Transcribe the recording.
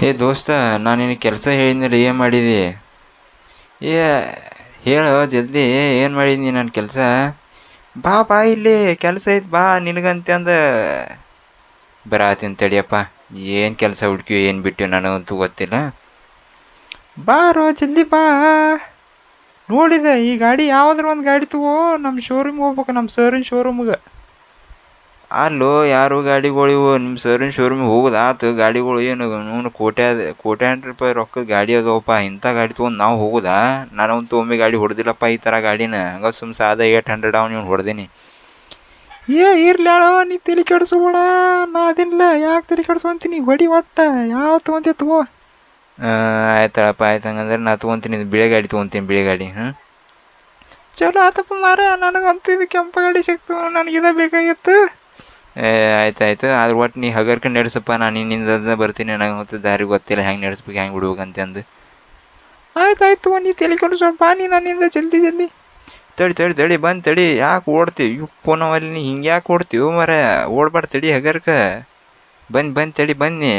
ಏ ದೋಸ್ತ, ನಾನು ನಿನಗೆ ಕೆಲಸ ಹೇಳಿದ್ನಲ್ಲ, ಏನು ಮಾಡಿದಿ? ಏ ಹೇಳು ಜಲ್ದಿ, ಏನು ಮಾಡಿದ್ನಿ ನನ್ನ ಕೆಲಸ? ಬಾ ಬಾ ಇಲ್ಲಿ ಕೆಲಸ ಐತ್ ಬಾ ನಿನಗಂತೆ ಅಂದ ಬರಾತೀನಿ ತಡಿಯಪ್ಪ. ಏನು ಕೆಲಸ ಹುಡ್ಕಿ ಏನು ಬಿಟ್ಟು ನನಗಂತೂ ಗೊತ್ತಿಲ್ಲ. ಬಾರೋ ಜಲ್ದಿ ಬಾ. ನೋಡಿದೆ ಈ ಗಾಡಿ ಯಾವ್ದಾರ ಒಂದು ಗಾಡಿ ತಗೋ, ನಮ್ಮ ಶೋರೂಮ್ಗೆ ಹೋಗ್ಬೇಕು, ನಮ್ಮ ಸರಿನ ಶೋರೂಮ್ಗೆ. ಅಲ್ಲೋ ಯಾರು ಗಾಡಿಗಳಿವು ನಿಮ್ಮ ಸರಿನ ಶೋರೂಮಿಗೆ ಹೋಗೋದಾತು? ಗಾಡಿಗಳು ಏನು ನೋನು ಕೋಟ್ಯಾಂತರ ರೂಪಾಯಿ ರೊಕ್ಕದ ಗಾಡಿ ಅದವಪ್ಪ. ಇಂಥ ಗಾಡಿ ತೊಗೊಂಡು ನಾವು ಹೋಗೋದಾ? ನಾನಂತೂ ಒಮ್ಮೆ ಗಾಡಿ ಹೊಡೆದಿಲ್ಲಪ್ಪ ಈ ಥರ ಗಾಡಿನ. ಹಂಗ ಸುಮ್ಮ ಸಾದ 800 ಅವ್ನು ಇವ್ನು ಹೊಡೆದೀನಿ. ಇರ್ಲಿ ಹೇಳೋ, ನೀ ತಲೆ ಕೆಡಿಸ್ಬೇಡ. ನಾ ಅದಿಲ್ಲ, ಯಾಕೆ ತಲೆ ಕೆಡಿಸ್ಕೊಂತೀನಿ? ಹೊಡಿ ಒಟ್ಟ ಯಾವ ತೊಗೊಂತಿ ತಗೋ. ಆಯ್ತಳಪ್ಪ, ಆಯ್ತು. ಹಂಗಂದ್ರೆ ನಾ ತೊಗೊತೀನಿ, ಬಿಳೆ ಗಾಡಿ ತೊಗೊತೀನಿ, ಬಿಳೆ ಗಾಡಿ. ಚಲೋ ಆತಪ್ಪ ಮಾರ, ನನಗಂತೂ ಇದು ಕೆಂಪು ಗಾಡಿ ಸಿಕ್ತು, ನನಗಿದ ಬೇಕಾಗಿತ್ತು. ಆಯ್ತಾಯ್ತು, ಆದ್ರೆ ಒಟ್ಟು ನೀ ಹಗರ್ಕೊಂಡು ನಡೆಸಪ್ಪ. ನಾನು ನಿನ್ನಿಂದ ಬರ್ತೀನಿ, ನನಗಂತೂ ದಾರಿ ಗೊತ್ತಿಲ್ಲ ಹೆಂಗೆ ನಡೆಸ್ಬೇಕು, ಹೆಂಗೆ ಬಿಡ್ಬೇಕಂತಂದು. ಆಯ್ತಾಯ್ತು, ನೀ ತಲೆ ಕೆಡಿಸ್ಬೇಡ, ನೀ ನನ್ನಿಂದ ಜಲ್ದಿ ಜಲ್ದಿ. ತಡಿ ತಡಿ ತಡಿ, ಬಂದು ತಡಿ. ಯಾಕೆ ಓಡ್ತೀವಿ? ಫೋನವಲ್ಲಿ ನೀ ಹಿಂಗೆ ಯಾಕೆ ಓಡ್ತೀವಿ ಮರ? ಓಡ್ಬಾರ್ದು ತಡಿ ಹಗರ್ಕ. ಬಂದು ತಡಿ ಬನ್ನಿ.